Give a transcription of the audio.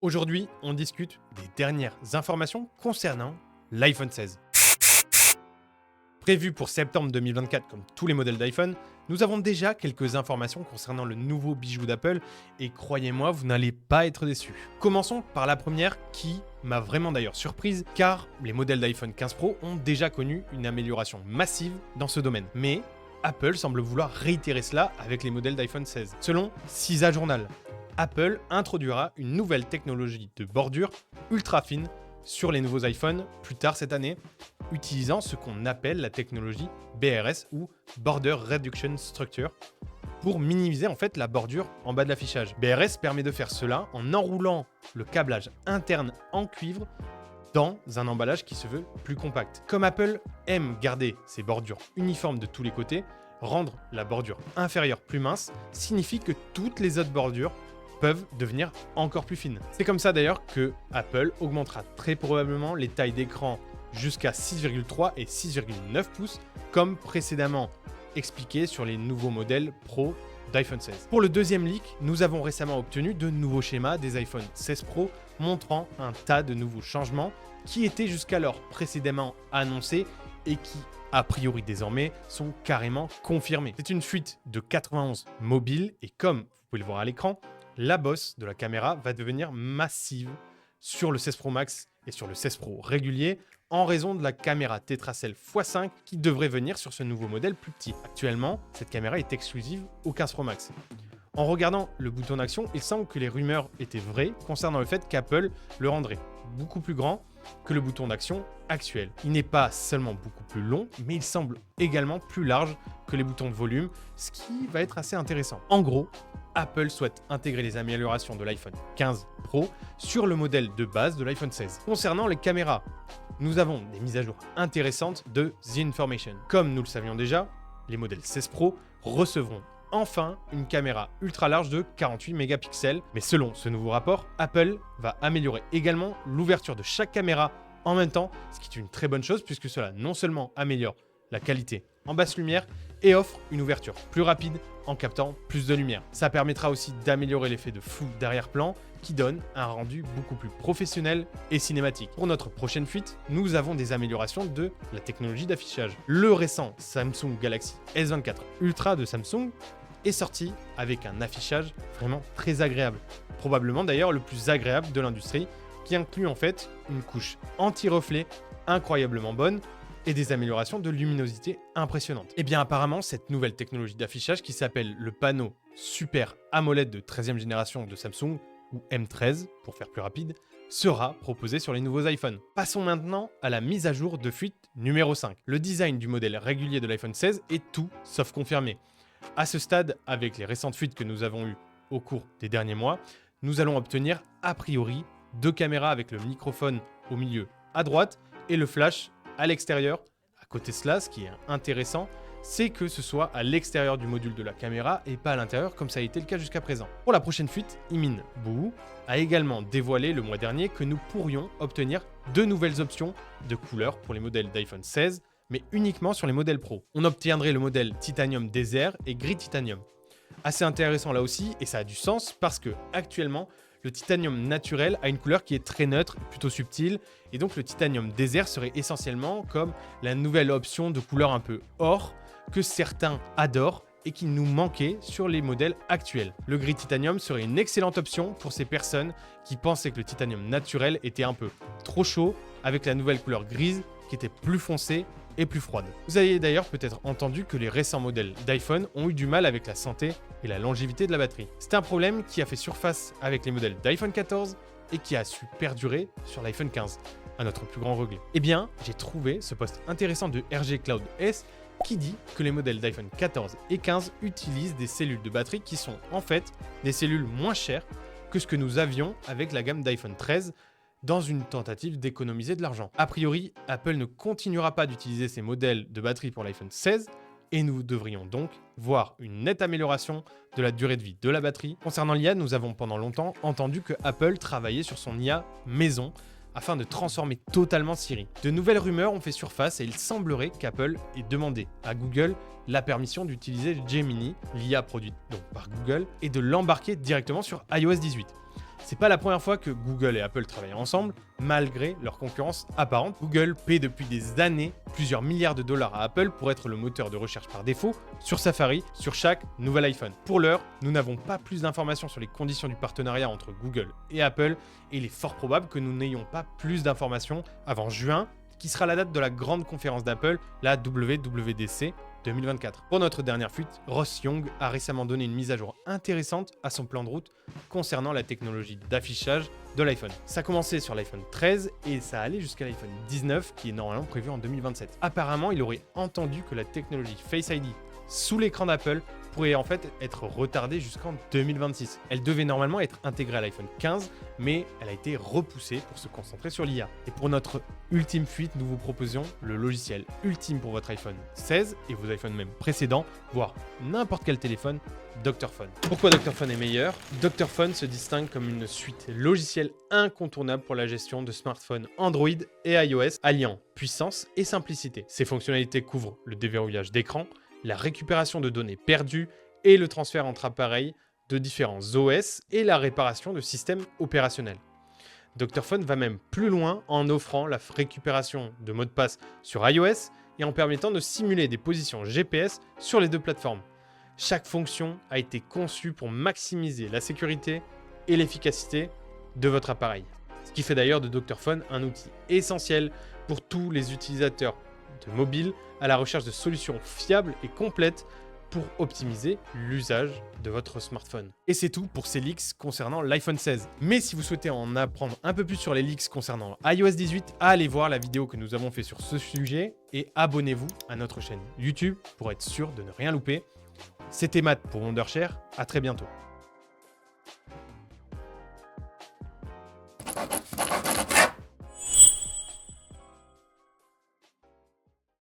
Aujourd'hui, on discute des dernières informations concernant l'iPhone 16. Prévu pour septembre 2024 comme tous les modèles d'iPhone, nous avons déjà quelques informations concernant le nouveau bijou d'Apple et croyez-moi, vous n'allez pas être déçus. Commençons par la première qui m'a vraiment d'ailleurs surprise car les modèles d'iPhone 15 Pro ont déjà connu une amélioration massive dans ce domaine. Mais Apple semble vouloir réitérer cela avec les modèles d'iPhone 16. Selon CISA Journal, Apple introduira une nouvelle technologie de bordure ultra fine sur les nouveaux iPhones plus tard cette année, utilisant ce qu'on appelle la technologie BRS ou Border Reduction Structure pour minimiser en fait la bordure en bas de l'affichage. BRS permet de faire cela en enroulant le câblage interne en cuivre dans un emballage qui se veut plus compact. Comme Apple aime garder ses bordures uniformes de tous les côtés, rendre la bordure inférieure plus mince signifie que toutes les autres bordures peuvent devenir encore plus fines. C'est comme ça d'ailleurs que Apple augmentera très probablement les tailles d'écran jusqu'à 6,3 et 6,9 pouces, comme précédemment expliqué sur les nouveaux modèles Pro d'iPhone 16. Pour le deuxième leak, nous avons récemment obtenu de nouveaux schémas des iPhone 16 Pro montrant un tas de nouveaux changements qui étaient jusqu'alors précédemment annoncés et qui, a priori désormais, sont carrément confirmés. C'est une fuite de 91 mobile et comme vous pouvez le voir à l'écran, la bosse de la caméra va devenir massive sur le 16 Pro Max et sur le 16 Pro régulier en raison de la caméra Tetracell x5 qui devrait venir sur ce nouveau modèle plus petit. Actuellement, cette caméra est exclusive au 15 Pro Max. En regardant le bouton d'action, il semble que les rumeurs étaient vraies concernant le fait qu'Apple le rendrait beaucoup plus grand que le bouton d'action actuel. Il n'est pas seulement beaucoup plus long, mais il semble également plus large que les boutons de volume, ce qui va être assez intéressant. En gros, Apple souhaite intégrer les améliorations de l'iPhone 15 Pro sur le modèle de base de l'iPhone 16. Concernant les caméras, nous avons des mises à jour intéressantes de The Information. Comme nous le savions déjà, les modèles 16 Pro recevront enfin une caméra ultra large de 48 mégapixels. Mais selon ce nouveau rapport, Apple va améliorer également l'ouverture de chaque caméra en même temps, ce qui est une très bonne chose puisque cela non seulement améliore la qualité en basse lumière et offre une ouverture plus rapide en captant plus de lumière. Ça permettra aussi d'améliorer l'effet de flou d'arrière-plan qui donne un rendu beaucoup plus professionnel et cinématique. Pour notre prochaine fuite, nous avons des améliorations de la technologie d'affichage. Le récent Samsung Galaxy S24 Ultra de Samsung est sorti avec un affichage vraiment très agréable. Probablement d'ailleurs le plus agréable de l'industrie qui inclut en fait une couche anti-reflet incroyablement bonne et des améliorations de luminosité impressionnantes. Et bien apparemment, cette nouvelle technologie d'affichage qui s'appelle le panneau Super AMOLED de 13e génération de Samsung, ou M13 pour faire plus rapide, sera proposée sur les nouveaux iPhones. Passons maintenant à la mise à jour de fuite numéro 5. Le design du modèle régulier de l'iPhone 16 est tout sauf confirmé. À ce stade, avec les récentes fuites que nous avons eues au cours des derniers mois, nous allons obtenir a priori deux caméras avec le microphone au milieu à droite et le flash à l'extérieur. À côté de cela, ce qui est intéressant, c'est que ce soit à l'extérieur du module de la caméra et pas à l'intérieur comme ça a été le cas jusqu'à présent. Pour la prochaine fuite, Imin Boo a également dévoilé le mois dernier que nous pourrions obtenir deux nouvelles options de couleurs pour les modèles d'iPhone 16, mais uniquement sur les modèles Pro. On obtiendrait le modèle Titanium Desert et Gris Titanium. Assez intéressant là aussi, et ça a du sens parce que actuellement, le titanium naturel a une couleur qui est très neutre, plutôt subtile, et donc le titanium désert serait essentiellement comme la nouvelle option de couleur un peu or que certains adorent et qui nous manquait sur les modèles actuels. Le gris titanium serait une excellente option pour ces personnes qui pensaient que le titanium naturel était un peu trop chaud avec la nouvelle couleur grise qui était plus foncée et plus froide. Vous avez d'ailleurs peut-être entendu que les récents modèles d'iPhone ont eu du mal avec la santé et la longévité de la batterie. C'est un problème qui a fait surface avec les modèles d'iPhone 14 et qui a su perdurer sur l'iPhone 15, à notre plus grand regret. Eh bien, j'ai trouvé ce post intéressant de RG Cloud S qui dit que les modèles d'iPhone 14 et 15 utilisent des cellules de batterie qui sont en fait des cellules moins chères que ce que nous avions avec la gamme d'iPhone 13 dans une tentative d'économiser de l'argent. A priori, Apple ne continuera pas d'utiliser ces modèles de batterie pour l'iPhone 16 et nous devrions donc voir une nette amélioration de la durée de vie de la batterie. Concernant l'IA, nous avons pendant longtemps entendu que Apple travaillait sur son IA maison afin de transformer totalement Siri. De nouvelles rumeurs ont fait surface et il semblerait qu'Apple ait demandé à Google la permission d'utiliser Gemini, l'IA produite donc par Google, et de l'embarquer directement sur iOS 18. C'est pas la première fois que Google et Apple travaillent ensemble, malgré leur concurrence apparente. Google paie depuis des années plusieurs milliards de dollars à Apple pour être le moteur de recherche par défaut sur Safari, sur chaque nouvel iPhone. Pour l'heure, nous n'avons pas plus d'informations sur les conditions du partenariat entre Google et Apple, et il est fort probable que nous n'ayons pas plus d'informations avant juin, qui sera la date de la grande conférence d'Apple, la WWDC 2024. Pour notre dernière fuite, Ross Young a récemment donné une mise à jour intéressante à son plan de route concernant la technologie d'affichage de l'iPhone. Ça commençait sur l'iPhone 13 et ça allait jusqu'à l'iPhone 19 qui est normalement prévu en 2027. Apparemment, il aurait entendu que la technologie Face ID sous l'écran d'Apple pourrait en fait être retardée jusqu'en 2026. Elle devait normalement être intégrée à l'iPhone 15, mais elle a été repoussée pour se concentrer sur l'IA. Et pour notre ultime fuite, nous vous proposions le logiciel ultime pour votre iPhone 16 et vos iPhones même précédents, voire n'importe quel téléphone, Dr Phone. Pourquoi Dr Phone est meilleur? Dr Phone se distingue comme une suite logicielle incontournable pour la gestion de smartphones Android et iOS, alliant puissance et simplicité. Ses fonctionnalités couvrent le déverrouillage d'écran, la récupération de données perdues et le transfert entre appareils de différents OS et la réparation de systèmes opérationnels. Dr Phone va même plus loin en offrant la récupération de mots de passe sur iOS et en permettant de simuler des positions GPS sur les deux plateformes. Chaque fonction a été conçue pour maximiser la sécurité et l'efficacité de votre appareil. Ce qui fait d'ailleurs de Dr Phone un outil essentiel pour tous les utilisateurs de mobile à la recherche de solutions fiables et complètes pour optimiser l'usage de votre smartphone. Et c'est tout pour ces leaks concernant l'iPhone 16. Mais si vous souhaitez en apprendre un peu plus sur les leaks concernant iOS 18, allez voir la vidéo que nous avons fait sur ce sujet et abonnez-vous à notre chaîne YouTube pour être sûr de ne rien louper. C'était Matt pour Wondershare, à très bientôt.